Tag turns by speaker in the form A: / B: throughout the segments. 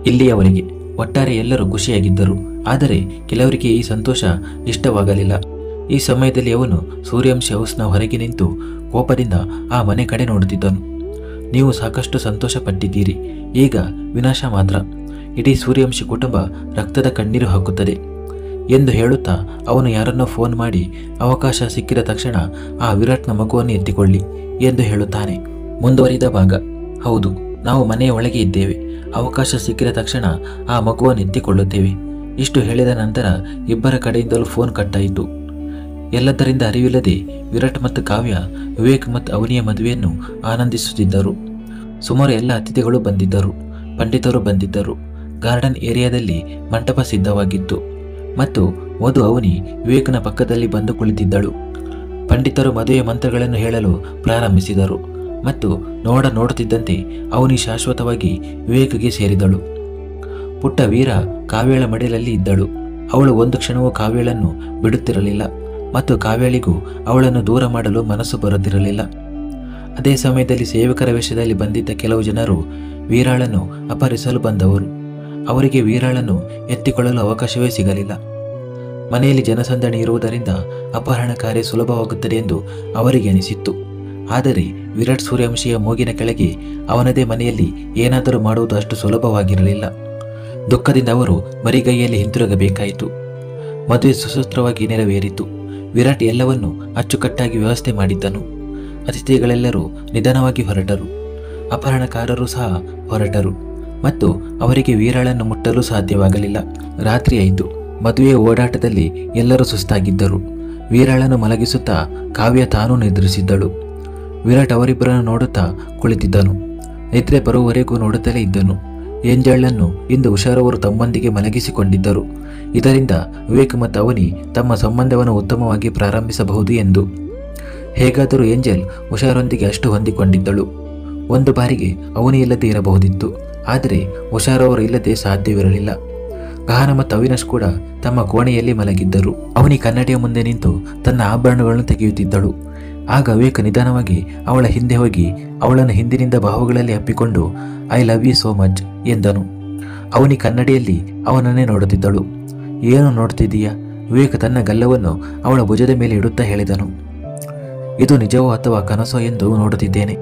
A: ಇಲ್ಲಿಯವರೆಗೆ ಒಟ್ಟಾರೆ ಎಲ್ಲರೂ ಖುಷಿಯಾಗಿದ್ದರು. ಆದರೆ ಕೆಲವರಿಗೆ ಈ ಸಂತೋಷ ಇಷ್ಟವಾಗಲಿಲ್ಲ. ಈ ಸಮಯದಲ್ಲಿ ಅವನು ಸೂರ್ಯವಂಶಿ ಹೌಸ್ನ ಹೊರಗೆ ನಿಂತು ಕೋಪದಿಂದ ಆ ಮನೆ ಕಡೆ ನೋಡುತ್ತಿದ್ದನು. ನೀವು ಸಾಕಷ್ಟು ಸಂತೋಷ ಪಟ್ಟಿದ್ದೀರಿ, ಈಗ ವಿನಾಶ ಮಾತ್ರ. ಇಡೀ ಸೂರ್ಯವಂಶಿ ಕುಟುಂಬ ರಕ್ತದ ಕಣ್ಣೀರು ಹಾಕುತ್ತದೆ ಎಂದು ಹೇಳುತ್ತಾ ಅವನು ಯಾರನ್ನೋ ಫೋನ್ ಮಾಡಿ ಅವಕಾಶ ಸಿಕ್ಕಿದ ತಕ್ಷಣ ಆ ವಿರಾಟ್ನ ಮಗುವನ್ನು ಎತ್ತಿಕೊಳ್ಳಿ ಎಂದು ಹೇಳುತ್ತಾನೆ. ಮುಂದುವರಿದ ಭಾಗ. ಹೌದು, ನಾವು ಮನೆಯ ಒಳಗೆ ಇದ್ದೇವೆ. ಅವಕಾಶ ಸಿಕ್ಕಿದ ತಕ್ಷಣ ಆ ಮಗುವನ್ನು ಎತ್ತಿಕೊಳ್ಳುತ್ತೇವೆ. ಇಷ್ಟು ಹೇಳಿದ ನಂತರ ಇಬ್ಬರ ಕಡೆಯಿಂದಲೂ ಫೋನ್ ಕಟ್ಟಾಯಿತು. ಎಲ್ಲದರಿಂದ ಅರಿವಿಲ್ಲದೆ ವಿರಾಟ್ ಮತ್ತು ಕಾವ್ಯ ವಿವೇಕ್ ಮತ್ತು ಅವನಿಯ ಮದುವೆಯನ್ನು ಆನಂದಿಸುತ್ತಿದ್ದರು. ಸುಮಾರು ಎಲ್ಲ ಅತಿಥಿಗಳು ಬಂದಿದ್ದರು, ಪಂಡಿತರು ಬಂದಿದ್ದರು. ಗಾರ್ಡನ್ ಏರಿಯಾದಲ್ಲಿ ಮಂಟಪ ಸಿದ್ಧವಾಗಿತ್ತು ಮತ್ತು ವಧು ಅವನಿ ವಿವೇಕ್ನ ಪಕ್ಕದಲ್ಲಿ ಬಂದು ಕುಳಿತಿದ್ದಳು. ಪಂಡಿತರು ಮದುವೆ ಮಂತ್ರಗಳನ್ನು ಹೇಳಲು ಪ್ರಾರಂಭಿಸಿದರು ಮತ್ತು ನೋಡುತ್ತಿದ್ದಂತೆ ಅವನಿ ಶಾಶ್ವತವಾಗಿ ವಿವೇಕ್ಗೆ ಸೇರಿದಳು. ಪುಟ್ಟ ವೀರ ಕಾವ್ಯಳ ಮಡಿಲಲ್ಲಿ ಇದ್ದಳು. ಅವಳು ಒಂದು ಕ್ಷಣವೂ ಕಾವ್ಯಳನ್ನು ಬಿಡುತ್ತಿರಲಿಲ್ಲ ಮತ್ತು ಕಾವ್ಯಳಿಗೂ ಅವಳನ್ನು ದೂರ ಮಾಡಲು ಮನಸ್ಸು ಬರುತ್ತಿರಲಿಲ್ಲ. ಅದೇ ಸಮಯದಲ್ಲಿ ಸೇವಕರ ವೇಷದಲ್ಲಿ ಬಂದಿದ್ದ ಕೆಲವು ಜನರು ವೀರಾಳನ್ನು ಅಪಹರಿಸಲು ಬಂದವರು. ಅವರಿಗೆ ವೀರಾಳನ್ನು ಎತ್ತಿಕೊಳ್ಳಲು ಅವಕಾಶವೇ ಸಿಗಲಿಲ್ಲ. ಮನೆಯಲ್ಲಿ ಜನಸಂದಣಿ ಇರುವುದರಿಂದ ಅಪಹರಣ ಕಾರ್ಯ ಸುಲಭವಾಗುತ್ತದೆ ಎಂದು ಅವರಿಗೆ ಅನಿಸಿತ್ತು. ಆದರೆ ವಿರಾಟ್ ಸೂರ್ಯವಂಶಿಯ ಮೂಗಿನ ಕೆಳಗೆ ಅವನದೇ ಮನೆಯಲ್ಲಿ ಏನಾದರೂ ಮಾಡುವುದು ಅಷ್ಟು ಸುಲಭವಾಗಿರಲಿಲ್ಲ. ದುಃಖದಿಂದ ಅವರು ಮರಿಗೈಯಲ್ಲಿ ಹಿಂತಿರುಗಬೇಕಾಯಿತು. ಮದುವೆ ಸುಸೂತ್ರವಾಗಿ ನೆರವೇರಿತು. ವಿರಾಟ್ ಎಲ್ಲವನ್ನೂ ಅಚ್ಚುಕಟ್ಟಾಗಿ ವ್ಯವಸ್ಥೆ ಮಾಡಿದ್ದನು. ಅತಿಥಿಗಳೆಲ್ಲರೂ ನಿಧಾನವಾಗಿ ಹೊರಟರು. ಅಪಹರಣಕಾರರು ಸಹ ಹೊರಟರು ಮತ್ತು ಅವರಿಗೆ ವೀರಾಳನ್ನು ಮುಟ್ಟಲು ಸಾಧ್ಯವಾಗಲಿಲ್ಲ. ರಾತ್ರಿಯಾಯಿತು. ಮದುವೆಯ ಓಡಾಟದಲ್ಲಿ ಎಲ್ಲರೂ ಸುಸ್ತಾಗಿದ್ದರು. ವೀರಾಳನ್ನು ಮಲಗಿಸುತ್ತಾ ಕಾವ್ಯ ತಾನೂ ನಿದ್ರಿಸಿದ್ದಳು. ವಿರಾಟ್ ಅವರಿಬ್ಬರನ್ನು ನೋಡುತ್ತಾ ಕುಳಿತಿದ್ದನು. ನಿದ್ರೆ ಬರುವವರೆಗೂ ನೋಡುತ್ತಲೇ ಇದ್ದನು. ಏಂಜಲನ್ನು ಇಂದು ಉಷಾರವರು ತಮ್ಮೊಂದಿಗೆ ಮಲಗಿಸಿಕೊಂಡಿದ್ದರು. ಇದರಿಂದ ವಿವೇಕ್ ಮತ್ತು ಅವನಿ ತಮ್ಮ ಸಂಬಂಧವನ್ನು ಉತ್ತಮವಾಗಿ ಪ್ರಾರಂಭಿಸಬಹುದು ಎಂದು. ಹೇಗಾದರೂ ಏಂಜಲ್ ಉಷಾರೊಂದಿಗೆ ಅಷ್ಟು ಹೊಂದಿಕೊಂಡಿದ್ದಳು. ಒಂದು ಬಾರಿಗೆ ಅವನಿ ಇಲ್ಲದೆ ಇರಬಹುದಿತ್ತು, ಆದರೆ ಉಷಾರವರು ಇಲ್ಲದೆ ಸಾಧ್ಯವಿರಲಿಲ್ಲ. ಗಹನ ಮತ್ತು ಅವಿನಾಶ್ ಕೂಡ ತಮ್ಮ ಕೋಣೆಯಲ್ಲಿ ಮಲಗಿದ್ದರು. ಅವನಿ ಕನ್ನಡಿಯ ಮುಂದೆ ನಿಂತು ತನ್ನ ಆಭರಣಗಳನ್ನು ತೆಗೆಯುತ್ತಿದ್ದಳು. ಆಗ ವಿವೇಕ್ ನಿಧಾನವಾಗಿ ಅವಳ ಹಿಂದೆ ಹೋಗಿ ಅವಳನ್ನು ಹಿಂದಿನಿಂದ ಬಾಹುಗಳಲ್ಲಿ ಅಪ್ಪಿಕೊಂಡು I love you so much ಎಂದನು. ಅವನಿ ಕನ್ನಡಿಯಲ್ಲಿ ಅವನನ್ನೇ ನೋಡುತ್ತಿದ್ದಳು. ಏನು ನೋಡ್ತಿದ್ದೀಯಾ? ವಿವೇಕ್ ತನ್ನ ಗಲ್ಲವನ್ನು ಅವಳ ಭುಜದ ಮೇಲೆ ಇಡುತ್ತಾ ಹೇಳಿದನು. ಇದು ನಿಜವೋ ಅಥವಾ ಕನಸೋ ಎಂದು ನೋಡುತ್ತಿದ್ದೇನೆ.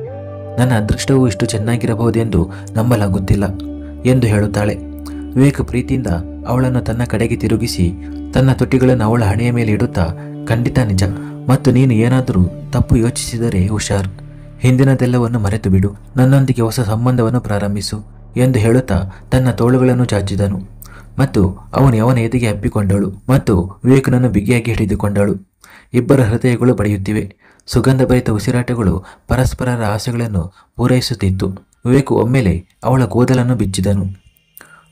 A: ನನ್ನ ಅದೃಷ್ಟವೂ ಇಷ್ಟು ಚೆನ್ನಾಗಿರಬಹುದೆಂದು ನಂಬಲಾಗುತ್ತಿಲ್ಲ ಎಂದು ಹೇಳುತ್ತಾಳೆ. ವಿವೇಕ್ ಪ್ರೀತಿಯಿಂದ ಅವಳನ್ನು ತನ್ನ ಕಡೆಗೆ ತಿರುಗಿಸಿ ತನ್ನ ತುಟಿಗಳನ್ನು ಅವಳ ಹಣೆಯ ಮೇಲೆ ಇಡುತ್ತಾ, ಖಂಡಿತ ನಿಜ, ಮತ್ತು ನೀನು ಏನಾದರೂ ತಪ್ಪು ಯೋಚಿಸಿದರೆ ಹುಷಾರ್. ಹಿಂದಿನದೆಲ್ಲವನ್ನು ಮರೆತು ಬಿಡು, ನನ್ನೊಂದಿಗೆ ಹೊಸ ಸಂಬಂಧವನ್ನು ಪ್ರಾರಂಭಿಸು ಎಂದು ಹೇಳುತ್ತಾ ತನ್ನ ತೋಳುಗಳನ್ನು ಚಾಚಿದನು ಮತ್ತು ಅವನ ಎದೆಗೆ ಅಪ್ಪಿಕೊಂಡಳು ಮತ್ತು ವಿವೇಕ್ನನ್ನು ಬಿಗಿಯಾಗಿ ಹಿಡಿದುಕೊಂಡಳು. ಇಬ್ಬರ ಹೃದಯಗಳು ಬಡಿಯುತ್ತಿವೆ. ಸುಗಂಧಭರಿತ ಉಸಿರಾಟಗಳು ಪರಸ್ಪರರ ಆಸೆಗಳನ್ನು ಪೂರೈಸುತ್ತಿತ್ತು. ವಿವೇಕ್ ಒಮ್ಮೆಲೆ ಅವಳ ಕೂದಲನ್ನು ಬಿಚ್ಚಿದನು.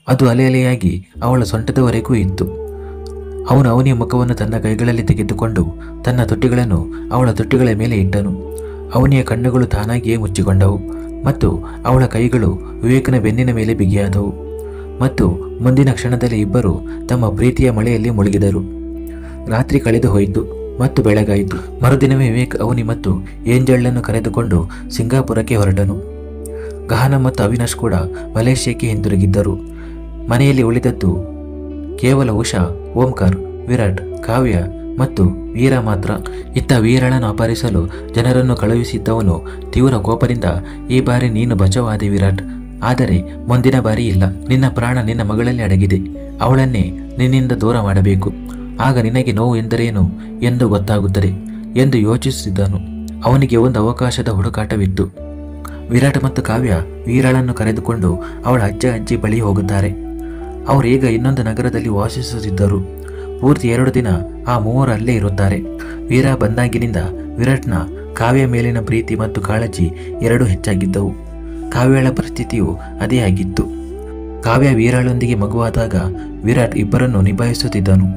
A: ಅದು ಅಲೆಯಾಗಿ ಅವಳ ಸೊಂಟದವರೆಗೂ ಇತ್ತು. ಅವನು ಅವನಿಯ ಮುಖವನ್ನು ತನ್ನ ಕೈಗಳಲ್ಲಿ ತೆಗೆದುಕೊಂಡು ತನ್ನ ತುಟಿಗಳನ್ನು ಅವಳ ತುಟಿಗಳ ಮೇಲೆ ಇಟ್ಟನು. ಅವನಿಯ ಕಣ್ಣುಗಳು ತಾನಾಗಿಯೇ ಮುಚ್ಚಿಕೊಂಡವು ಮತ್ತು ಅವಳ ಕೈಗಳು ವಿವೇಕನ ಬೆನ್ನಿನ ಮೇಲೆ ಬಿಗಿಯಾದವು ಮತ್ತು ಮುಂದಿನ ಕ್ಷಣದಲ್ಲಿ ಇಬ್ಬರು ತಮ್ಮ ಪ್ರೀತಿಯ ಮಳೆಯಲ್ಲಿ ಮುಳುಗಿದರು. ರಾತ್ರಿ ಕಳೆದು ಹೋಯಿತು ಮತ್ತು ಬೆಳಗಾಯಿತು. ಮರುದಿನವೇ ವಿವೇಕ್ ಅವನಿ ಮತ್ತು ಏಂಜಲನ್ನು ಕರೆದುಕೊಂಡು ಸಿಂಗಾಪುರಕ್ಕೆ ಹೊರಟನು. ಗಹನ ಮತ್ತು ಅವಿನಾಶ್ ಕೂಡ ಮಲೇಷ್ಯಾಕ್ಕೆ ಹಿಂದಿರುಗಿದ್ದರು. ಮನೆಯಲ್ಲಿ ಉಳಿದದ್ದು ಕೇವಲ ಉಷಾ, ಓಂಕಾರ್, ವಿರಾಟ್, ಕಾವ್ಯ ಮತ್ತು ವೀರ ಮಾತ್ರ. ಇತ್ತ ವೀರಳನ್ನು ಅಪಹರಿಸಲು ಜನರನ್ನು ಕಳುಹಿಸಿದ್ದವನು ತೀವ್ರ ಕೋಪದಿಂದ, ಈ ಬಾರಿ ನೀನು ಬಚಾವಾದೆ ವಿರಾಟ್, ಆದರೆ ಮುಂದಿನ ಬಾರಿ ಇಲ್ಲ. ನಿನ್ನ ಪ್ರಾಣ ನಿನ್ನ ಮಗಳಲ್ಲಿ ಅಡಗಿದೆ. ಅವಳನ್ನೇ ನಿನ್ನಿಂದ ದೂರ ಮಾಡಬೇಕು. ಆಗ ನಿನಗೆ ನೋವು ಎಂದರೇನು ಎಂದು ಗೊತ್ತಾಗುತ್ತದೆ ಎಂದು ಯೋಚಿಸುತ್ತಿದ್ದನು. ಅವನಿಗೆ ಒಂದು ಅವಕಾಶದ ಹುಡುಕಾಟವಿತ್ತು. ವಿರಾಟ್ ಮತ್ತು ಕಾವ್ಯ ವೀರಳನ್ನು ಕರೆದುಕೊಂಡು ಅವಳ ಅಜ್ಜಿ ಬಳಿ ಹೋಗುತ್ತಾರೆ. ಅವರು ಈಗ ಇನ್ನೊಂದು ನಗರದಲ್ಲಿ ವಾಸಿಸುತ್ತಿದ್ದರು. ಪೂರ್ತಿ 2 ದಿನ ಆ ಮೂವರು ಅಲ್ಲೇ ಇರುತ್ತಾರೆ. ವೀರ ಬಂದಾಗಿನಿಂದ ವಿರಾಟ್ನ ಕಾವ್ಯ ಮೇಲಿನ ಪ್ರೀತಿ ಮತ್ತು ಕಾಳಜಿ ಎರಡೂ ಹೆಚ್ಚಾಗಿದ್ದವು. ಕಾವ್ಯಳ ಪರಿಸ್ಥಿತಿಯು ಅದೇ ಆಗಿತ್ತು. ಕಾವ್ಯ ವೀರಾಳೊಂದಿಗೆ ಮಗುವಾದಾಗ ವಿರಾಟ್ ಇಬ್ಬರನ್ನು ನಿಭಾಯಿಸುತ್ತಿದ್ದನು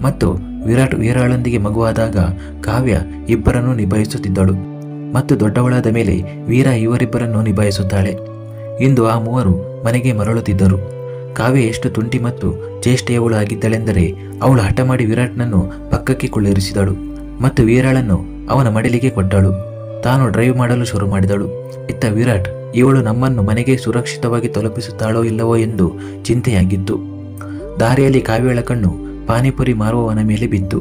A: ಮತ್ತು ವಿರಾಟ್ ವೀರಾಳೊಂದಿಗೆ ಮಗುವಾದಾಗ ಕಾವ್ಯ ಇಬ್ಬರನ್ನು ನಿಭಾಯಿಸುತ್ತಿದ್ದಳು ಮತ್ತು ದೊಡ್ಡವಳಾದ ಮೇಲೆ ವೀರ ಇವರಿಬ್ಬರನ್ನು ನಿಭಾಯಿಸುತ್ತಾಳೆ. ಇಂದು ಆ ಮೂವರು ಮನೆಗೆ ಮರಳುತ್ತಿದ್ದರು. ಕಾವ್ಯ ಎಷ್ಟು ತುಂಟಿ ಮತ್ತು ಚೇಷ್ಟೆಯವಳು ಆಗಿದ್ದಳೆಂದರೆ ಅವಳು ಹಠ ಮಾಡಿ ವಿರಾಟ್ನನ್ನು ಪಕ್ಕಕ್ಕೆ ಕುಳ್ಳಿರಿಸಿದಳು ಮತ್ತು ವೀರಾಳನ್ನು ಅವನ ಮಡಿಲಿಗೆ ಕೊಟ್ಟಳು. ತಾನು ಡ್ರೈವ್ ಮಾಡಲು ಶುರು ಮಾಡಿದಳು. ಇತ್ತ ವಿರಾಟ್ ಇವಳು ನಮ್ಮನ್ನು ಮನೆಗೆ ಸುರಕ್ಷಿತವಾಗಿ ತಲುಪಿಸುತ್ತಾಳೋ ಇಲ್ಲವೋ ಎಂದು ಚಿಂತೆಯಾಗಿತ್ತು. ದಾರಿಯಲ್ಲಿ ಕಾವ್ಯಳ ಕಣ್ಣು ಪಾನಿಪುರಿ ಮಾರುವವನ ಮೇಲೆ ಬಿತ್ತು.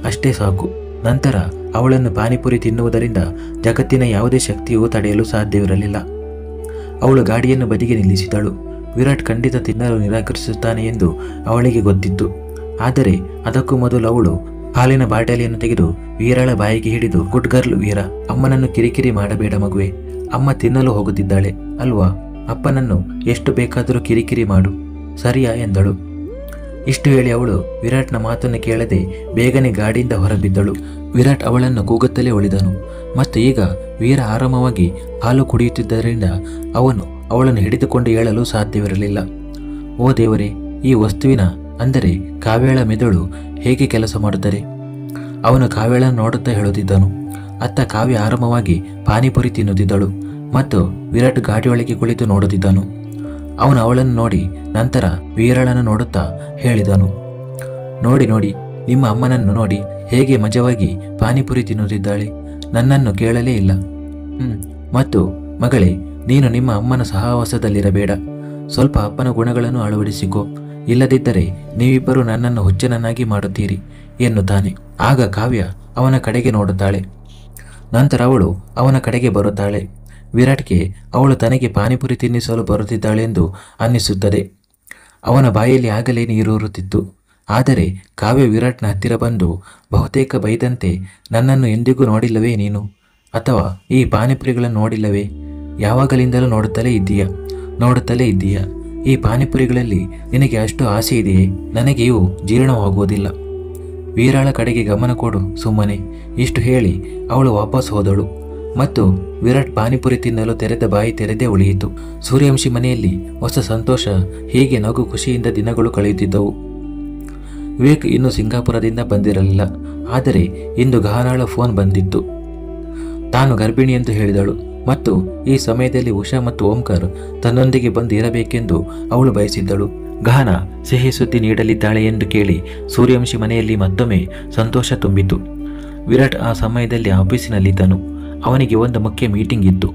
A: ಅಷ್ಟೇ ಸಾಕು. ನಂತರ ಅವಳನ್ನು ಪಾನಿಪುರಿ ತಿನ್ನುವುದರಿಂದ ಜಗತ್ತಿನ ಯಾವುದೇ ಶಕ್ತಿಯೂ ತಡೆಯಲು ಸಾಧ್ಯವಿರಲಿಲ್ಲ. ಅವಳು ಗಾಡಿಯನ್ನು ಬದಿಗೆ ನಿಲ್ಲಿಸಿದಳು. ವಿರಾಟ್ ಖಂಡಿತ ತಿನ್ನಲು ನಿರಾಕರಿಸುತ್ತಾನೆ ಎಂದು ಅವಳಿಗೆ ಗೊತ್ತಿತ್ತು. ಆದರೆ ಅದಕ್ಕೂ ಮೊದಲು ಅವಳು ಹಾಲಿನ ಬಾಟಲಿಯನ್ನು ತೆಗೆದು ವೀರಳ ಬಾಯಿಗೆ ಹಿಡಿದು, ಗುಡ್ ಗರ್ಲ್ ವೀರ, ಅಮ್ಮನನ್ನು ಕಿರಿಕಿರಿ ಮಾಡಬೇಡ ಮಗುವೆ. ಅಮ್ಮ ತಿನ್ನಲು ಹೋಗುತ್ತಿದ್ದಾಳೆ ಅಲ್ವಾ? ಅಪ್ಪನನ್ನು ಎಷ್ಟು ಬೇಕಾದರೂ ಕಿರಿಕಿರಿ ಮಾಡು, ಸರಿಯಾ ಎಂದಳು. ಇಷ್ಟು ಹೇಳಿ ಅವಳು ವಿರಾಟ್ನ ಮಾತನ್ನು ಕೇಳದೆ ಬೇಗನೆ ಗಾಡಿಯಿಂದ ಹೊರಬಿದ್ದಳು. ವಿರಾಟ್ ಅವಳನ್ನು ಕೂಗುತ್ತಲೇ ಉಳಿದನು. ಮತ್ತು ಈಗ ವೀರ ಆರಾಮವಾಗಿ ಹಾಲು ಕುಡಿಯುತ್ತಿದ್ದರಿಂದ ಅವನು ಅವಳನ್ನು ಹಿಡಿದುಕೊಂಡು ಏಳಲು ಸಾಧ್ಯವಿರಲಿಲ್ಲ. ಓ ದೇವರೇ, ಈ ವಸ್ತುವಿನ ಅಂದರೆ ಕಾವ್ಯಳ ಮೆದುಳು ಹೇಗೆ ಕೆಲಸ ಮಾಡುತ್ತದೆ? ಅವನು ಕಾವ್ಯಳನ್ನು ನೋಡುತ್ತಾ ಹೇಳುತ್ತಿದ್ದನು. ಅತ್ತ ಕಾವ್ಯ ಆರಾಮವಾಗಿ ಪಾನಿಪುರಿ ತಿನ್ನುತ್ತಿದ್ದಳು ಮತ್ತು ವಿರಾಟ್ ಗಾಡಿಯೊಳಗೆ ಕುಳಿತು ನೋಡುತ್ತಿದ್ದನು. ಅವನು ಅವಳನ್ನು ನೋಡಿ ನಂತರ ವೀರಳನ್ನು ನೋಡುತ್ತಾ ಹೇಳಿದನು, ನೋಡಿ ನೋಡಿ, ನಿಮ್ಮ ಅಮ್ಮನನ್ನು ನೋಡಿ ಹೇಗೆ ಮಜವಾಗಿ ಪಾನಿಪುರಿ ತಿನ್ನುತ್ತಿದ್ದಾಳೆ. ನನ್ನನ್ನು ಕೇಳಲೇ ಇಲ್ಲ. ಮತ್ತು ಮಗಳೇ, ನೀನು ನಿಮ್ಮ ಅಮ್ಮನ ಸಹವಾಸದಲ್ಲಿರಬೇಡ. ಸ್ವಲ್ಪ ಅಪ್ಪನ ಗುಣಗಳನ್ನು ಅಳವಡಿಸಿಕೊ. ಇಲ್ಲದಿದ್ದರೆ ನೀವಿಬ್ಬರು ನನ್ನನ್ನು ಹುಚ್ಚನನ್ನಾಗಿ ಮಾಡುತ್ತೀರಿ ಎನ್ನುತ್ತಾನೆ. ಆಗ ಕಾವ್ಯ ಅವನ ಕಡೆಗೆ ನೋಡುತ್ತಾಳೆ. ನಂತರ ಅವಳು ಅವನ ಕಡೆಗೆ ಬರುತ್ತಾಳೆ. ವಿರಾಟ್ಗೆ ಅವಳು ತನಗೆ ಪಾನಿಪುರಿ ತಿನ್ನಿಸಲು ಬರುತ್ತಿದ್ದಾಳೆಂದು ಅನ್ನಿಸುತ್ತದೆ. ಅವನ ಬಾಯಲ್ಲಿ ಆಗಲೇ ನೀರೂರುತ್ತಿತ್ತು. ಆದರೆ ಕಾವ್ಯ ವಿರಾಟ್ನ ಹತ್ತಿರ ಬಂದು ಬಹುತೇಕ ಬೈದಂತೆ, ನನ್ನನ್ನು ಎಂದಿಗೂ ನೋಡಿಲ್ಲವೇ ನೀನು? ಅಥವಾ ಈ ಪಾನಿಪುರಿಗಳನ್ನು ನೋಡಿಲ್ಲವೇ? ಯಾವಾಗಲಿಂದಲೂ ನೋಡುತ್ತಲೇ ಇದ್ದೀಯಾ? ಈ ಪಾನಿಪುರಿಗಳಲ್ಲಿ ನಿನಗೆ ಅಷ್ಟು ಆಸೆ ಇದೆಯೇ? ನನಗೆ ಇವು ಜೀರ್ಣವಾಗುವುದಿಲ್ಲ. ವೀರಾಳ ಕಡೆಗೆ ಗಮನ ಕೊಡು ಸುಮ್ಮನೆ. ಇಷ್ಟು ಹೇಳಿ ಅವಳು ವಾಪಸ್ ಹೋದಳು ಮತ್ತು ವಿರಾಟ್ ಪಾನಿಪುರಿ ತಿನ್ನಲು ತೆರೆದ ಬಾಯಿ ತೆರೆದೇ ಉಳಿಯಿತು. ಸೂರ್ಯವಂಶಿ ಮನೆಯಲ್ಲಿ ಹೊಸ ಸಂತೋಷ, ಹೀಗೆ ನಗು ಖುಷಿಯಿಂದ ದಿನಗಳು ಕಳೆಯುತ್ತಿದ್ದವು. ವಿವೇಕ್ ಇನ್ನು ಸಿಂಗಾಪುರದಿಂದ ಬಂದಿರಲಿಲ್ಲ. ಆದರೆ ಇಂದು ಗಹನಾಳ ಫೋನ್ ಬಂದಿತ್ತು. ತಾನು ಗರ್ಭಿಣಿ ಎಂದು ಹೇಳಿದಳು ಮತ್ತು ಈ ಸಮಯದಲ್ಲಿ ಉಷಾ ಮತ್ತು ಓಂಕಾರ್ ತನ್ನೊಂದಿಗೆ ಬಂದು ಇರಬೇಕೆಂದು ಅವಳು ಬಯಸಿದ್ದಳು. ಗಹನ ಸಿಹಿ ಸುದ್ದಿ ನೀಡಲಿದ್ದಾಳೆ ಎಂದು ಕೇಳಿ ಸೂರ್ಯವಂಶಿ ಮನೆಯಲ್ಲಿ ಮತ್ತೊಮ್ಮೆ ಸಂತೋಷ ತುಂಬಿತು. ವಿರಾಟ್ ಆ ಸಮಯದಲ್ಲಿ ಆಫೀಸಿನಲ್ಲಿದ್ದನು. ಅವನಿಗೆ ಒಂದು ಮುಖ್ಯ ಮೀಟಿಂಗ್ ಇತ್ತು.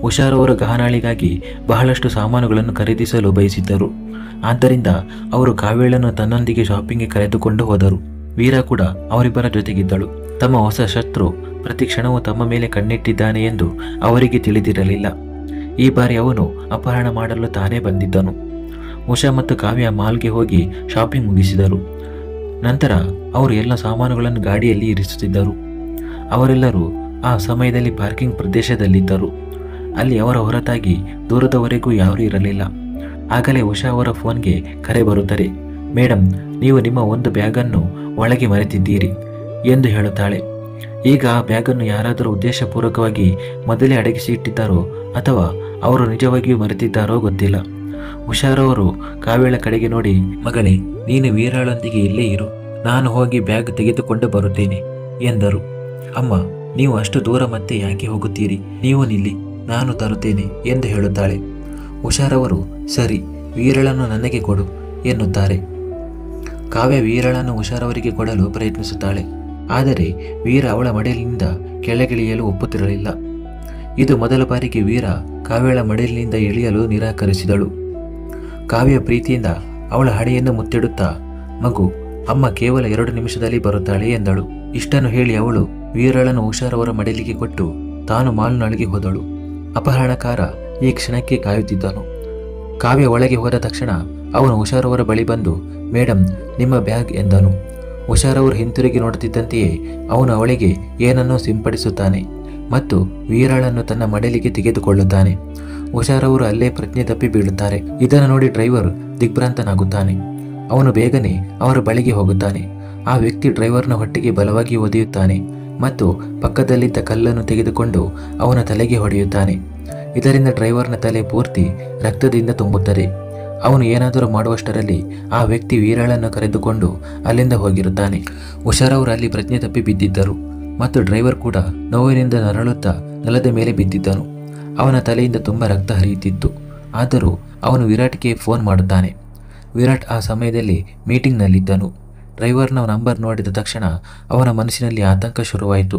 A: ಉಷಾರವರು ಗಹನಾಳಿಗಾಗಿ ಬಹಳಷ್ಟು ಸಾಮಾನುಗಳನ್ನು ಖರೀದಿಸಲು ಬಯಸಿದ್ದರು. ಆದ್ದರಿಂದ ಅವರು ಕಾವ್ಯಳನ್ನು ತನ್ನೊಂದಿಗೆ ಶಾಪಿಂಗ್ಗೆ ಕರೆದುಕೊಂಡು ಹೋದರು. ವೀರ ಕೂಡ ಅವರಿಬ್ಬರ ಜೊತೆಗಿದ್ದಳು. ತಮ್ಮ ಹೊಸ ಶತ್ರು ಪ್ರತಿ ಕ್ಷಣವೂ ತಮ್ಮ ಮೇಲೆ ಕಣ್ಣಿಟ್ಟಿದ್ದಾನೆ ಎಂದು ಅವರಿಗೆ ತಿಳಿದಿರಲಿಲ್ಲ. ಈ ಬಾರಿ ಅವನು ಅಪಹರಣ ಮಾಡಲು ತಾನೇ ಬಂದಿದ್ದನು. ಉಷಾ ಮತ್ತು ಕಾವ್ಯ ಮಾಲ್ಗೆ ಹೋಗಿ ಶಾಪಿಂಗ್ ಮುಗಿಸಿದರು. ನಂತರ ಅವರು ಎಲ್ಲ ಸಾಮಾನುಗಳನ್ನು ಗಾಡಿಯಲ್ಲಿ ಇರಿಸುತ್ತಿದ್ದರು. ಅವರೆಲ್ಲರೂ ಆ ಸಮಯದಲ್ಲಿ ಪಾರ್ಕಿಂಗ್ ಪ್ರದೇಶದಲ್ಲಿದ್ದರು. ಅಲ್ಲಿ ಅವರ ಹೊರತಾಗಿ ದೂರದವರೆಗೂ ಯಾರೂ ಇರಲಿಲ್ಲ. ಆಗಲೇ ಉಷಾ ಅವರ ಫೋನ್ಗೆ ಕರೆ ಬರುತ್ತದೆ. ಮೇಡಮ್, ನೀವು ನಿಮ್ಮ ಒಂದು ಬ್ಯಾಗನ್ನು ಒಳಗೆ ಮರೆತಿದ್ದೀರಿ ಎಂದು ಹೇಳುತ್ತಾಳೆ. ಈಗ ಆ ಬ್ಯಾಗನ್ನು ಯಾರಾದರೂ ಉದ್ದೇಶಪೂರ್ವಕವಾಗಿ ಮೊದಲೇ ಅಡಗಿಸಿ ಇಟ್ಟಿದ್ದಾರೋ ಅಥವಾ ಅವರು ನಿಜವಾಗಿಯೂ ಮರೆತಿದ್ದಾರೋ ಗೊತ್ತಿಲ್ಲ. ಉಷಾರವರು ಕಾವ್ಯಳ ಕಡೆಗೆ ನೋಡಿ, ಮಗಳೇ, ನೀನು ವೀರಾಳೊಂದಿಗೆ ಇಲ್ಲೇ ಇರು, ನಾನು ಹೋಗಿ ಬ್ಯಾಗ್ ತೆಗೆದುಕೊಂಡು ಬರುತ್ತೇನೆ ಎಂದರು. ಅಮ್ಮ, ನೀವು ಅಷ್ಟು ದೂರ ಮತ್ತೆ ಯಾಕೆ ಹೋಗುತ್ತೀರಿ? ನೀವು ನಿಲ್ಲಿ, ನಾನು ತರುತ್ತೇನೆ ಎಂದು ಹೇಳುತ್ತಾಳೆ. ಉಷಾರವರು, ಸರಿ, ವೀರಳನ್ನು ನನಗೆ ಕೊಡು ಎನ್ನುತ್ತಾರೆ. ಕಾವ್ಯ ವೀರಳನ್ನು ಉಷಾರವರಿಗೆ ಕೊಡಲು ಪ್ರಯತ್ನಿಸುತ್ತಾಳೆ. ಆದರೆ ವೀರ ಅವಳ ಮಡಿಲಿನಿಂದ ಕೆಳಗಿಳಿಯಲು ಒಪ್ಪುತ್ತಿರಲಿಲ್ಲ. ಇದು ಮೊದಲ ಬಾರಿಗೆ ವೀರ ಕಾವ್ಯಳ ಮಡಿಲಿನಿಂದ ಇಳಿಯಲು ನಿರಾಕರಿಸಿದಳು. ಕಾವ್ಯ ಪ್ರೀತಿಯಿಂದ ಅವಳ ಹಣೆಯನ್ನು ಮುತ್ತಿಡುತ್ತಾ, ಮಗು, ಅಮ್ಮ ಕೇವಲ 2 ನಿಮಿಷದಲ್ಲಿ ಬರುತ್ತಾಳೆ ಎಂದಳು. ಇಷ್ಟನ್ನು ಹೇಳಿ ಅವಳು ವೀರಳನ್ನು ಉಷಾರವರ ಮಡಿಲಿಗೆ ಕೊಟ್ಟು ತಾನು ಮಾಲ್ನೊಳಗೆ ಹೋದಳು. ಅಪಹರಣಕಾರ ಈ ಕ್ಷಣಕ್ಕೆ ಕಾಯುತ್ತಿದ್ದನು. ಕಾವ್ಯ ಒಳಗೆ ಹೋದ ತಕ್ಷಣ ಅವನು ಉಷಾರವರ ಬಳಿ ಬಂದು, ಮೇಡಮ್, ನಿಮ್ಮ ಬ್ಯಾಗ್ ಎಂದನು. ಉಷಾರವರು ಹಿಂತಿರುಗಿ ನೋಡುತ್ತಿದ್ದಂತೆಯೇ ಅವನು ಅವಳಿಗೆ ಏನನ್ನೋ ಸಿಂಪಡಿಸುತ್ತಾನೆ ಮತ್ತು ವೀರಾಳನ್ನು ತನ್ನ ಮಡಲಿಗೆ ತೆಗೆದುಕೊಳ್ಳುತ್ತಾನೆ. ಉಷಾರವರು ಅಲ್ಲೇ ಪ್ರಜ್ಞೆ ತಪ್ಪಿ ಬೀಳುತ್ತಾರೆ. ಇದನ್ನು ನೋಡಿ ಡ್ರೈವರ್ ದಿಗ್ಭ್ರಾಂತನಾಗುತ್ತಾನೆ. ಅವನು ಬೇಗನೆ ಅವರ ಬಳಿಗೆ ಹೋಗುತ್ತಾನೆ. ಆ ವ್ಯಕ್ತಿ ಡ್ರೈವರ್ನ ಹೊಟ್ಟೆಗೆ ಬಲವಾಗಿ ಒದೆಯುತ್ತಾನೆ ಮತ್ತು ಪಕ್ಕದಲ್ಲಿದ್ದ ಕಲ್ಲನ್ನು ತೆಗೆದುಕೊಂಡು ಅವನ ತಲೆಗೆ ಹೊಡೆಯುತ್ತಾನೆ. ಇದರಿಂದ ಡ್ರೈವರ್ನ ತಲೆ ಪೂರ್ತಿ ರಕ್ತದಿಂದ ತುಂಬುತ್ತದೆ. ಅವನು ಏನಾದರೂ ಮಾಡುವಷ್ಟರಲ್ಲಿ ಆ ವ್ಯಕ್ತಿ ವೀರಾಳನ್ನು ಕರೆದುಕೊಂಡು ಅಲ್ಲಿಂದ ಹೋಗಿರುತ್ತಾನೆ. ಉಷಾರವರು ಅಲ್ಲಿ ಪ್ರಜ್ಞೆ ತಪ್ಪಿ ಬಿದ್ದಿದ್ದರು ಮತ್ತು ಡ್ರೈವರ್ ಕೂಡ ನೋವಿನಿಂದ ನರಳುತ್ತಾ ನೆಲದ ಮೇಲೆ ಬಿದ್ದಿದ್ದನು. ಅವನ ತಲೆಯಿಂದ ತುಂಬ ರಕ್ತ ಹರಿಯುತ್ತಿತ್ತು. ಆದರೂ ಅವನು ವಿರಾಟ್ಗೆ ಫೋನ್ ಮಾಡುತ್ತಾನೆ. ವಿರಾಟ್ ಆ ಸಮಯದಲ್ಲಿ ಮೀಟಿಂಗ್ನಲ್ಲಿದ್ದನು. ಡ್ರೈವರ್ನ ನಂಬರ್ ನೋಡಿದ ತಕ್ಷಣ ಅವನ ಮನಸ್ಸಿನಲ್ಲಿ ಆತಂಕ ಶುರುವಾಯಿತು.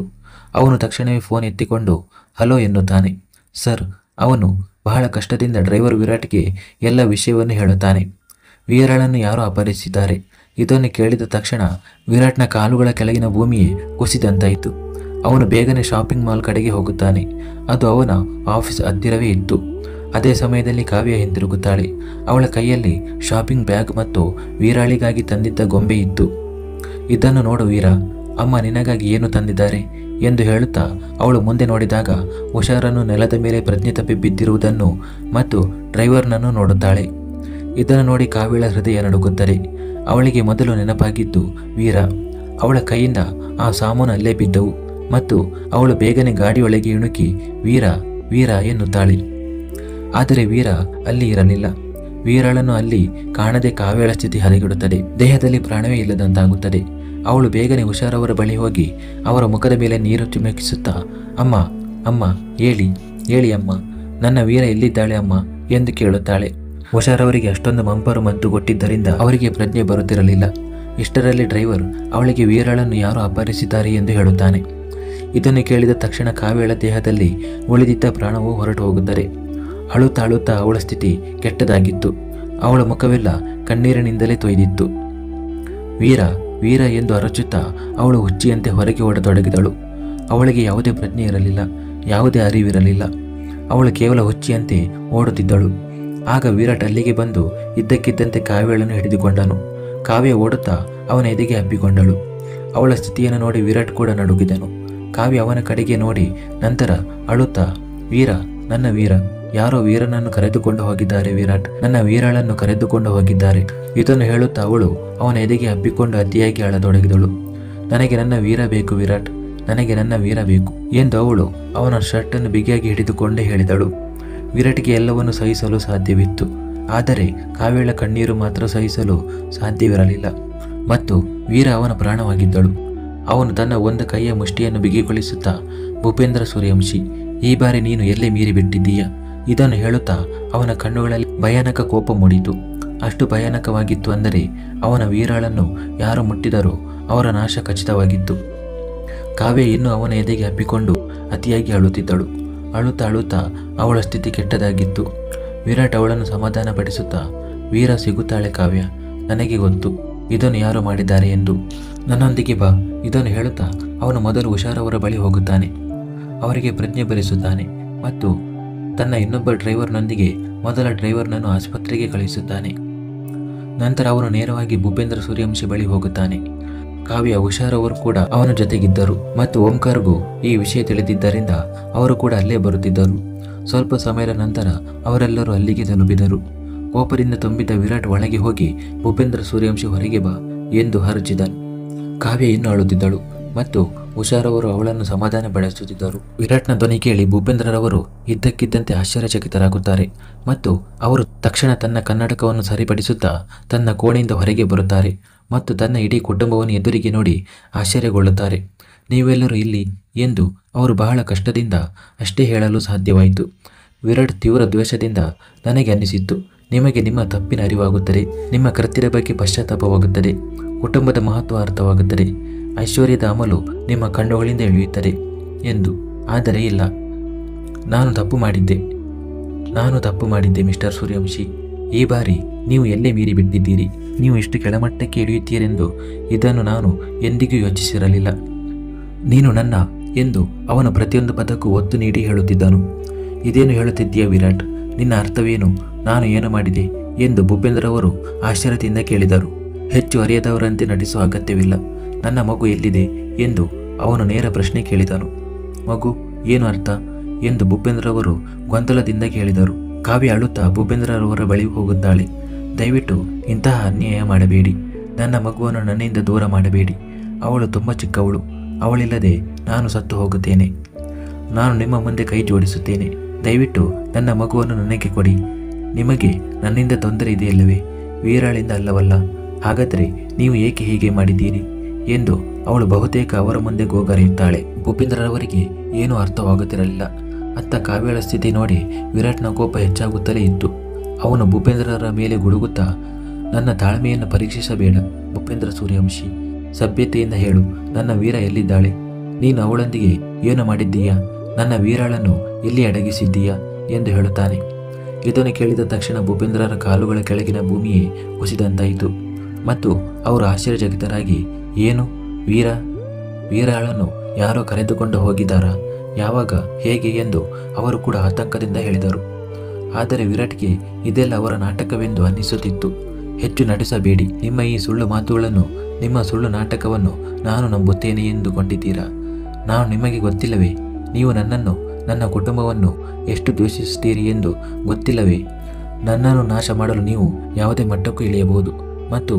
A: ಅವನು ತಕ್ಷಣವೇ ಫೋನ್ ಎತ್ತಿಕೊಂಡು ಹಲೋ ಎನ್ನುತ್ತಾನೆ. ಸರ್, ಅವನು ಬಹಳ ಕಷ್ಟದಿಂದ ಡ್ರೈವರ್ ವಿರಾಟ್ಗೆ ಎಲ್ಲ ವಿಷಯವನ್ನು ಹೇಳುತ್ತಾನೆ. ವೀರಾಳನ್ನು ಯಾರೋ ಅಪಹರಿಸಿದ್ದಾರೆ. ಇದನ್ನು ಕೇಳಿದ ತಕ್ಷಣ ವಿರಾಟ್ನ ಕಾಲುಗಳ ಕೆಳಗಿನ ಭೂಮಿಯೇ ಕುಸಿದಂತಾಯಿತು. ಅವನು ಬೇಗನೆ ಶಾಪಿಂಗ್ ಮಾಲ್ ಕಡೆಗೆ ಹೋಗುತ್ತಾನೆ. ಅದು ಅವನ ಆಫೀಸ್ ಹತ್ತಿರವೇ ಇತ್ತು. ಅದೇ ಸಮಯದಲ್ಲಿ ಕಾವ್ಯ ಹಿಂತಿರುಗುತ್ತಾಳೆ. ಅವಳ ಕೈಯಲ್ಲಿ ಶಾಪಿಂಗ್ ಬ್ಯಾಗ್ ಮತ್ತು ವೀರಾಳಿಗಾಗಿ ತಂದಿದ್ದ ಗೊಂಬೆ ಇತ್ತು. ಇದನ್ನು ನೋಡು ವೀರ, ಅಮ್ಮ ನಿನಗಾಗಿ ಏನು ತಂದಿದ್ದಾರೆ ಎಂದು ಹೇಳುತ್ತಾ ಅವಳು ಮುಂದೆ ನೋಡಿದಾಗ ಹುಷಾರನ್ನು ನೆಲದ ಮೇಲೆ ಪ್ರಜ್ಞೆ ತಪ್ಪಿ ಬಿದ್ದಿರುವುದನ್ನು ಮತ್ತು ಡ್ರೈವರ್ನನ್ನು ನೋಡುತ್ತಾಳೆ. ಇದನ್ನು ನೋಡಿ ಕಾವ್ಯಳ ಹೃದಯ ನಡುಗುತ್ತದೆ. ಅವಳಿಗೆ ಮೊದಲು ನೆನಪಾಗಿದ್ದು ವೀರ. ಅವಳ ಕೈಯಿಂದ ಆ ಸಾಮಾನು ಅಲ್ಲೇ ಬಿದ್ದವು ಮತ್ತು ಅವಳು ಬೇಗನೆ ಗಾಡಿಯೊಳಗೆ ಇಣುಕಿ ವೀರ ವೀರ ಎನ್ನುತ್ತಾಳೆ. ಆದರೆ ವೀರ ಅಲ್ಲಿ ಇರಲಿಲ್ಲ. ವೀರಾಳನ್ನು ಅಲ್ಲಿ ಕಾಣದೆ ಕಾವ್ಯಳ ಸ್ಥಿತಿ ಹದಗೆಡುತ್ತದೆ. ದೇಹದಲ್ಲಿ ಪ್ರಾಣವೇ ಇಲ್ಲದಂತಾಗುತ್ತದೆ. ಅವಳು ಬೇಗನೆ ಹುಷಾರವರ ಬಳಿ ಹೋಗಿ ಅವರ ಮುಖದ ಮೇಲೆ ನೀರು ಚಿಮುಕಿಸುತ್ತಾ ಅಮ್ಮ ಅಮ್ಮ ಹೇಳಿ ಹೇಳಿ ಅಮ್ಮ, ನನ್ನ ವೀರ ಎಲ್ಲಿದ್ದಾಳೆ ಅಮ್ಮ ಎಂದು ಕೇಳುತ್ತಾಳೆ. ಹುಷಾರವರಿಗೆ ಅಷ್ಟೊಂದು ಮಂಪರು ಮದ್ದು ಕೊಟ್ಟಿದ್ದರಿಂದ ಅವರಿಗೆ ಪ್ರಜ್ಞೆ ಬರುತ್ತಿರಲಿಲ್ಲ. ಇಷ್ಟರಲ್ಲಿ ಡ್ರೈವರ್ ಅವಳಿಗೆ ವೀರಾಳನ್ನು ಯಾರು ಅಪಹರಿಸಿದ್ದಾರೆ ಎಂದು ಹೇಳುತ್ತಾನೆ. ಇದನ್ನು ಕೇಳಿದ ತಕ್ಷಣ ಕಾವ್ಯಳ ದೇಹದಲ್ಲಿ ಉಳಿದಿದ್ದ ಪ್ರಾಣವು ಹೊರಟು ಹೋಗುತ್ತದೆ. ಅಳುತ್ತಾ ಅಳುತ್ತಾ ಅವಳ ಸ್ಥಿತಿ ಕೆಟ್ಟದಾಗಿತ್ತು. ಅವಳ ಮುಖವೆಲ್ಲ ಕಣ್ಣೀರಿನಿಂದಲೇ ತೊಯ್ದಿತ್ತು. ವೀರ ವೀರ ಎಂದು ಅರಚುತ್ತಾ ಅವಳು ಹುಚ್ಚಿಯಂತೆ ಹೊರಗೆ ಓಡತೊಡಗಿದಳು. ಅವಳಿಗೆ ಯಾವುದೇ ಪ್ರಜ್ಞೆ ಇರಲಿಲ್ಲ, ಯಾವುದೇ ಅರಿವಿರಲಿಲ್ಲ. ಅವಳು ಕೇವಲ ಹುಚ್ಚಿಯಂತೆ ಓಡುತ್ತಿದ್ದಳು. ಆಗ ವಿರಾಟ್ ಅಲ್ಲಿಗೆ ಬಂದು ಇದ್ದಕ್ಕಿದ್ದಂತೆ ಕಾವ್ಯಳನ್ನು ಹಿಡಿದುಕೊಂಡನು. ಕಾವ್ಯ ಓಡುತ್ತಾ ಅವನ ಎದೆಗೆ ಹಬ್ಬಿಕೊಂಡಳು. ಅವಳ ಸ್ಥಿತಿಯನ್ನು ನೋಡಿ ವಿರಾಟ್ ಕೂಡ ನಡುಗಿದನು. ಕಾವ್ಯ ಅವನ ಕಡೆಗೆ ನೋಡಿ ನಂತರ ಅಳುತ್ತಾ ವೀರ ನನ್ನ ವೀರ, ಯಾರೋ ವೀರನನ್ನು ಕರೆದುಕೊಂಡು ಹೋಗಿದ್ದಾರೆ ವಿರಾಟ್, ನನ್ನ ವೀರಾಳನ್ನು ಕರೆದುಕೊಂಡು ಹೋಗಿದ್ದಾರೆ. ಇದನ್ನು ಹೇಳುತ್ತಾ ಅವಳು ಅವನ ಎದೆಗೆ ಹಬ್ಬಿಕೊಂಡು ಅತಿಯಾಗಿ ಅಳತೊಡಗಿದಳು. ನನಗೆ ನನ್ನ ವೀರ ಬೇಕು ವಿರಾಟ್, ನನಗೆ ನನ್ನ ವೀರ ಬೇಕು ಎಂದು ಅವಳು ಅವನ ಶರ್ಟನ್ನು ಬಿಗಿಯಾಗಿ ಹಿಡಿದುಕೊಂಡೇ ಹೇಳಿದಳು. ವಿರಾಟ್ಗೆ ಎಲ್ಲವನ್ನು ಸಹಿಸಲು ಸಾಧ್ಯವಿತ್ತು. ಆದರೆ ಕಾವ್ಯಳ ಕಣ್ಣೀರು ಮಾತ್ರ ಸಹಿಸಲು ಸಾಧ್ಯವಿರಲಿಲ್ಲ. ಮತ್ತು ವೀರ ಅವನ ಪ್ರಾಣವಾಗಿದ್ದಳು. ಅವನು ತನ್ನ ಒಂದು ಕೈಯ ಮುಷ್ಟಿಯನ್ನು ಬಿಗಿಗೊಳಿಸುತ್ತಾ ಭೂಪೇಂದ್ರ ಸೂರ್ಯವಂಶಿ, ಈ ಬಾರಿ ನೀನು ಎಲ್ಲೇ ಮೀರಿ ಬಿಟ್ಟಿದ್ದೀಯ. ಇದನ್ನು ಹೇಳುತ್ತಾ ಅವನ ಕಣ್ಣುಗಳಲ್ಲಿ ಭಯಾನಕ ಕೋಪ ಮೂಡಿತು. ಅಷ್ಟು ಭಯಾನಕವಾಗಿತ್ತು ಅಂದರೆ ಅವನ ವೀರಾಳನ್ನು ಯಾರು ಮುಟ್ಟಿದರೋ ಅವರ ನಾಶ ಖಚಿತವಾಗಿತ್ತು. ಕಾವ್ಯ ಇನ್ನೂ ಅವನ ಎದೆಗೆ ಹಬ್ಬಿಕೊಂಡು ಅತಿಯಾಗಿ ಅಳುತ್ತಿದ್ದಳು. ಅಳುತ್ತಾ ಅಳುತ್ತಾ ಅವಳ ಸ್ಥಿತಿ ಕೆಟ್ಟದಾಗಿತ್ತು. ವಿರಾಟ್ ಅವಳನ್ನು ಸಮಾಧಾನ ಪಡಿಸುತ್ತಾ ವೀರ ಸಿಗುತ್ತಾಳೆ ಕಾವ್ಯ, ನನಗೆ ಗೊತ್ತು ಇದನ್ನು ಯಾರು ಮಾಡಿದ್ದಾರೆ ಎಂದು, ನನ್ನೊಂದಿಗೆ ಬಾ. ಇದನ್ನು ಹೇಳುತ್ತಾ ಅವನು ಮೊದಲು ಹುಷಾರವರ ಬಳಿ ಹೋಗುತ್ತಾನೆ. ಅವರಿಗೆ ಪ್ರಜ್ಞೆ ಬರಿಸುತ್ತಾನೆ ಮತ್ತು ತನ್ನ ಇನ್ನೊಬ್ಬ ಡ್ರೈವರ್ನೊಂದಿಗೆ ಮೊದಲ ಡ್ರೈವರ್ನನ್ನು ಆಸ್ಪತ್ರೆಗೆ ಕಳುಹಿಸುತ್ತಾನೆ. ನಂತರ ಅವನು ನೇರವಾಗಿ ಭೂಪೇಂದ್ರ ಸೂರ್ಯವಂಶಿ ಬಳಿ ಹೋಗುತ್ತಾನೆ. ಕಾವ್ಯ ಹುಷಾರವರು ಕೂಡ ಅವನ ಜೊತೆಗಿದ್ದರು ಮತ್ತು ಓಂಕಾರ್ಗೂ ಈ ವಿಷಯ ತಿಳಿದಿದ್ದರಿಂದ ಅವರು ಕೂಡ ಅಲ್ಲೇ ಬರುತ್ತಿದ್ದರು. ಸ್ವಲ್ಪ ಸಮಯದ ನಂತರ ಅವರೆಲ್ಲರೂ ಅಲ್ಲಿಗೆ ತಲುಪಿದರು. ಕೋಪದಿಂದ ತುಂಬಿದ ವಿರಾಟ್ ಒಳಗೆ ಹೋಗಿ ಭೂಪೇಂದ್ರ ಸೂರ್ಯವಂಶಿ ಹೊರಗೆ ಬಾ ಎಂದು ಹರಚಿದನು. ಕಾವ್ಯ ಇನ್ನೂ ಅಳುತ್ತಿದ್ದಳು ಮತ್ತು ಹುಷಾರವರು ಅವಳನ್ನು ಸಮಾಧಾನ ಪಡಿಸುತ್ತಿದ್ದರು. ವಿರಾಟ್ನ ಧ್ವನಿ ಕೇಳಿ ಭೂಪೇಂದ್ರರವರು ಇದ್ದಕ್ಕಿದ್ದಂತೆ ಆಶ್ಚರ್ಯಚಕಿತರಾಗುತ್ತಾರೆ ಮತ್ತು ಅವರು ತಕ್ಷಣ ತನ್ನ ಕನ್ನಡಕವನ್ನು ಸರಿಪಡಿಸುತ್ತಾ ತನ್ನ ಕೋಣೆಯಿಂದ ಹೊರಗೆ ಬರುತ್ತಾರೆ ಮತ್ತು ತನ್ನ ಇಡೀ ಕುಟುಂಬವನ್ನು ಎದುರಿಗೆ ನೋಡಿ ಆಶ್ಚರ್ಯಗೊಳ್ಳುತ್ತಾರೆ. ನೀವೆಲ್ಲರೂ ಇಲ್ಲಿ ಎಂದು ಅವರು ಬಹಳ ಕಷ್ಟದಿಂದ ಅಷ್ಟೇ ಹೇಳಲು ಸಾಧ್ಯವಾಯಿತು. ವಿರಾಟ್ ತೀವ್ರ ದ್ವೇಷದಿಂದ ನನಗೆ ಅನ್ನಿಸಿತ್ತು, ನಿಮಗೆ ನಿಮ್ಮ ತಪ್ಪಿನ ಅರಿವಾಗುತ್ತದೆ, ನಿಮ್ಮ ಕೃತ್ಯದ ಬಗ್ಗೆ ಪಶ್ಚಾತ್ತಾಪವಾಗುತ್ತದೆ, ಕುಟುಂಬದ ಮಹತ್ವ ಅರ್ಥವಾಗುತ್ತದೆ, ಐಶ್ವರ್ಯದ ಅಮಲು ನಿಮ್ಮ ಕಣ್ಣುಗಳಿಂದ ಇಳಿಯುತ್ತದೆ ಎಂದು. ಆದರೆ ಇಲ್ಲ, ನಾನು ತಪ್ಪು ಮಾಡಿದ್ದೆ ಮಿಸ್ಟರ್ ಸೂರ್ಯವಂಶಿ. ಈ ಬಾರಿ ನೀವು ಎಲ್ಲೇ ಮೀರಿ ಬಿಟ್ಟಿದ್ದೀರಿ. ನೀವು ಇಷ್ಟು ಕೆಳಮಟ್ಟಕ್ಕೆ ಇಳಿಯುತ್ತೀರೆಂದು ಇದನ್ನು ನಾನು ಎಂದಿಗೂ ಯೋಚಿಸಿರಲಿಲ್ಲ. ನೀನು ನನ್ನ ಎಂದು ಅವನು ಪ್ರತಿಯೊಂದು ಪದಕ್ಕೂ ಒತ್ತು ನೀಡಿ ಹೇಳುತ್ತಿದ್ದನು. ಇದೇನು ಹೇಳುತ್ತಿದ್ದೀಯ ವಿರಾಟ್, ನಿನ್ನ ಅರ್ಥವೇನು, ನಾನು ಏನು ಮಾಡಿದೆ ಎಂದು ಭೂಪೇಂದ್ರವರು ಆಶ್ಚರ್ಯದಿಂದ ಕೇಳಿದರು. ಹೆಚ್ಚು ಅರಿಯದವರಂತೆ ನಟಿಸುವ ಅಗತ್ಯವಿಲ್ಲ. ನನ್ನ ಮಗು ಎಲ್ಲಿದೆ ಎಂದು ಅವನು ನೇರ ಪ್ರಶ್ನೆ ಕೇಳಿದನು. ಮಗು ಏನು ಅರ್ಥ ಎಂದು ಭೂಪೇಂದ್ರವರು ಗೊಂದಲದಿಂದ ಕೇಳಿದರು. ಕಾವ್ಯ ಅಳುತ್ತಾ ಭೂಪೇಂದ್ರರವರ ಬಳಿ ಹೋಗುತ್ತಾಳೆ. ದಯವಿಟ್ಟು ಇಂತಹ ಅನ್ಯಾಯ ಮಾಡಬೇಡಿ, ನನ್ನ ಮಗುವನ್ನು ನನ್ನಿಂದ ದೂರ ಮಾಡಬೇಡಿ. ಅವಳು ತುಂಬ ಚಿಕ್ಕವಳು, ಅವಳಿಲ್ಲದೆ ನಾನು ಸತ್ತು ಹೋಗುತ್ತೇನೆ. ನಾನು ನಿಮ್ಮ ಮುಂದೆ ಕೈ ಜೋಡಿಸುತ್ತೇನೆ. ದಯವಿಟ್ಟು ನನ್ನ ಮಗುವನ್ನು ನನಗೆ ಕೊಡಿ. ನಿಮಗೆ ನನ್ನಿಂದ ತೊಂದರೆ ಇದೆಯಲ್ಲವೇ? ವೀರಾಳಿಂದ ಅಲ್ಲವಲ್ಲ. ಹಾಗಾದರೆ ನೀವು ಏಕೆ ಹೀಗೆ ಮಾಡಿದ್ದೀರಿ ಎಂದು ಅವಳು ಬಹುತೇಕ ಅವರ ಮುಂದೆ ಗೋಗರೆಯುತ್ತಾಳೆ. ಭೂಪೇಂದ್ರರವರಿಗೆ ಏನೂ ಅರ್ಥವಾಗುತ್ತಿರಲಿಲ್ಲ. ಅತ್ತ ಕಾವ್ಯಳ ಸ್ಥಿತಿ ನೋಡಿ ವಿರಾಟ್ನ ಕೋಪ ಹೆಚ್ಚಾಗುತ್ತಲೇ ಇತ್ತು. ಅವನು ಭೂಪೇಂದ್ರರ ಮೇಲೆ ಗುಡುಗುತ್ತಾ, ನನ್ನ ತಾಳ್ಮೆಯನ್ನು ಪರೀಕ್ಷಿಸಬೇಡ ಭೂಪೇಂದ್ರ ಸೂರ್ಯವಂಶಿ. ಸಭ್ಯತೆಯಿಂದ ಹೇಳು, ನನ್ನ ವೀರ ಎಲ್ಲಿದ್ದಾಳೆ? ನೀನು ಅವಳೊಂದಿಗೆ ಏನು ಮಾಡಿದ್ದೀಯಾ? ನನ್ನ ವೀರಾಳನ್ನು ಎಲ್ಲಿ ಅಡಗಿಸಿದ್ದೀಯಾ ಎಂದು ಹೇಳುತ್ತಾನೆ. ಇದನ್ನು ಕೇಳಿದ ತಕ್ಷಣ ಭೂಪೇಂದ್ರರ ಕಾಲುಗಳ ಕೆಳಗಿನ ಭೂಮಿಯೇ ಕುಸಿದಂತಾಯಿತು ಮತ್ತು ಅವರು ಆಶ್ಚರ್ಯಚಕಿತರಾಗಿ, ಏನು, ವೀರಾಳನ್ನು ಯಾರೋ ಕರೆದುಕೊಂಡು ಹೋಗಿದ್ದಾರಾ? ಯಾವಾಗ, ಹೇಗೆ ಎಂದು ಅವರು ಕೂಡ ಆತಂಕದಿಂದ ಹೇಳಿದರು. ಆದರೆ ವಿರಾಟ್ಗೆ ಇದೆಲ್ಲ ಅವರ ನಾಟಕವೆಂದು ಅನ್ನಿಸುತ್ತಿತ್ತು. ಹೆಚ್ಚು ನಟಿಸಬೇಡಿ. ನಿಮ್ಮ ಈ ಸುಳ್ಳು ಮಾತುಗಳನ್ನು, ನಿಮ್ಮ ಸುಳ್ಳು ನಾಟಕವನ್ನು ನಾನು ನಂಬುತ್ತೇನೆ ಎಂದುಕೊಂಡಿದ್ದೀರಾ? ನಾನು ನಿಮಗೆ ಗೊತ್ತಿಲ್ಲವೇ? ನೀವು ನನ್ನನ್ನು, ನನ್ನ ಕುಟುಂಬವನ್ನು ಎಷ್ಟು ದ್ವೇಷಿಸುತ್ತೀರಿ ಎಂದು ಗೊತ್ತಿಲ್ಲವೇ? ನನ್ನನ್ನು ನಾಶ ಮಾಡಲು ನೀವು ಯಾವುದೇ ಮಟ್ಟಕ್ಕೂ ಇಳಿಯಬಹುದು ಮತ್ತು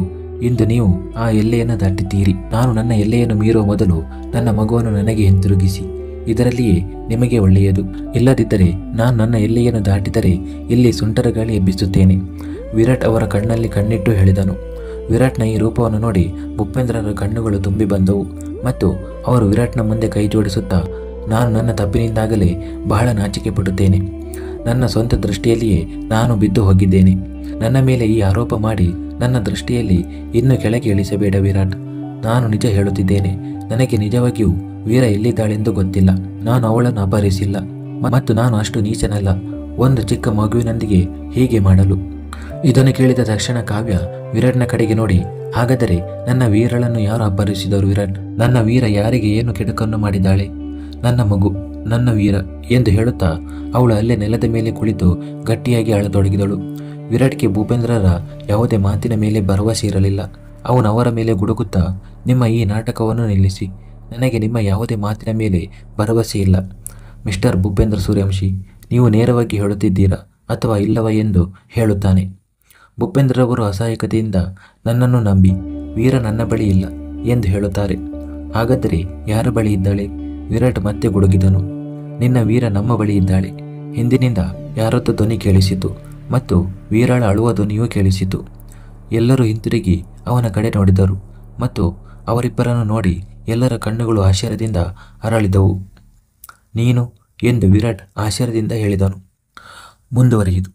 A: ಇಂದು ನೀವು ಆ ಎಲ್ಲೆಯನ್ನು ದಾಟಿದ್ದೀರಿ. ನಾನು ನನ್ನ ಎಲ್ಲೆಯನ್ನು ಮೀರುವ ಮೊದಲು ನನ್ನ ಮಗುವನ್ನು ನನಗೆ ಹಿಂತಿರುಗಿಸಿ. ಇದರಲ್ಲಿಯೇ ನಿಮಗೆ ಒಳ್ಳೆಯದು. ಇಲ್ಲದಿದ್ದರೆ ನಾನು ನನ್ನ ಎಲ್ಲೆಯನ್ನು ದಾಟಿದರೆ ಇಲ್ಲಿ ಸುಂಟರ ಗಾಳಿ ಎಬ್ಬಿಸುತ್ತೇನೆ. ವಿರಾಟ್ ಅವರ ಕಣ್ಣಲ್ಲಿ ಕಣ್ಣಿಟ್ಟು ಹೇಳಿದನು. ವಿರಾಟ್ನ ಈ ರೂಪವನ್ನು ನೋಡಿ ಭೂಪೇಂದ್ರರ ಕಣ್ಣುಗಳು ತುಂಬಿ ಬಂದವು ಮತ್ತು ಅವರು ವಿರಾಟ್ನ ಮುಂದೆ ಕೈ ಜೋಡಿಸುತ್ತಾ, ನಾನು ನನ್ನ ತಪ್ಪಿನಿಂದಾಗಲೇ ಬಹಳ ನಾಚಿಕೆ ಪಡುತ್ತೇನೆ. ನನ್ನ ಸ್ವಂತ ದೃಷ್ಟಿಯಲ್ಲಿಯೇ ನಾನು ಬಿದ್ದು ಹೋಗಿದ್ದೇನೆ. ನನ್ನ ಮೇಲೆ ಈ ಆರೋಪ ಮಾಡಿ ನನ್ನ ದೃಷ್ಟಿಯಲ್ಲಿ ಇನ್ನೂ ಕೆಳಗೆ ಇಳಿಸಬೇಡ ವಿರಾಟ್. ನಾನು ನಿಜ ಹೇಳುತ್ತಿದ್ದೇನೆ. ನನಗೆ ನಿಜವಾಗಿಯೂ ವೀರ ಎಲ್ಲಿದ್ದಾಳೆಂದು ಗೊತ್ತಿಲ್ಲ. ನಾನು ಅವಳನ್ನು ಅಪಹರಿಸಿಲ್ಲ ಮತ್ತು ನಾನು ಅಷ್ಟು ನೀಚನಲ್ಲ ಒಂದು ಚಿಕ್ಕ ಮಗುವಿನೊಂದಿಗೆ ಹೀಗೆ ಮಾಡಲು. ಇದನ್ನು ಕೇಳಿದ ತಕ್ಷಣ ಕಾವ್ಯ ವಿರಾಟ್ನ ಕಡೆಗೆ ನೋಡಿ, ಹಾಗಾದರೆ ನನ್ನ ವೀರಳನ್ನು ಯಾರು ಅಪಹರಿಸಿದರು ವಿರಾಟ್? ನನ್ನ ವೀರ ಯಾರಿಗೆ ಏನು ಕೆಡುಕನ್ನು ಮಾಡಿದ್ದಾಳೆ? ನನ್ನ ಮಗು, ನನ್ನ ವೀರ ಎಂದು ಹೇಳುತ್ತಾ ಅವಳು ಅಲ್ಲೇ ನೆಲದ ಮೇಲೆ ಕುಳಿತು ಗಟ್ಟಿಯಾಗಿ ಅಳತೊಡಗಿದಳು. ವಿರಾಟ್ಗೆ ಭೂಪೇಂದ್ರರ ಯಾವುದೇ ಮಾತಿನ ಮೇಲೆ ಭರವಸೆ ಇರಲಿಲ್ಲ. ಅವನು ಅವರ ಮೇಲೆ ಗುಡುಗುತ್ತಾ, ನಿಮ್ಮ ಈ ನಾಟಕವನ್ನು ನಿಲ್ಲಿಸಿ. ನನಗೆ ನಿಮ್ಮ ಯಾವುದೇ ಮಾತಿನ ಮೇಲೆ ಭರವಸೆ ಇಲ್ಲ. ಮಿಸ್ಟರ್ ಭೂಪೇಂದ್ರ ಸೂರ್ಯವಂಶಿ, ನೀವು ನೇರವಾಗಿ ಹೇಳುತ್ತಿದ್ದೀರಾ ಅಥವಾ ಇಲ್ಲವ ಎಂದು ಹೇಳುತ್ತಾನೆ. ಭೂಪೇಂದ್ರರವರು ಅಸಹಾಯಕತೆಯಿಂದ, ನನ್ನನ್ನು ನಂಬಿ, ವೀರ ನನ್ನ ಬಳಿ ಇಲ್ಲ ಎಂದು ಹೇಳುತ್ತಾರೆ. ಹಾಗಾದರೆ ಯಾರ ಬಳಿ ಇದ್ದಾಳೆ? ವಿರಾಟ್ ಮತ್ತೆ ಗುಡುಗಿದನು. ನಿನ್ನ ವೀರ ನಮ್ಮ ಬಳಿ ಇದ್ದಾಳೆ. ಹಿಂದಿನಿಂದ ಯಾರೊತ್ತು ಧ್ವನಿ ಕೇಳಿಸಿತು ಮತ್ತು ವೀರಾಳ ಅಳುವ ಧ್ವನಿಯೂ ಕೇಳಿಸಿತು. ಎಲ್ಲರೂ ಹಿಂತಿರುಗಿ ಅವನ ಕಡೆ ನೋಡಿದರು ಮತ್ತು ಅವರಿಬ್ಬರನ್ನು ನೋಡಿ ಎಲ್ಲರ ಕಣ್ಣುಗಳು ಆಶ್ಚರ್ಯದಿಂದ ಅರಳಿದವು. ನೀನು ಎಂದು ವಿರಾಟ್ ಆಶ್ಚರ್ಯದಿಂದ ಹೇಳಿದನು. ಮುಂದುವರಿಯಿತು.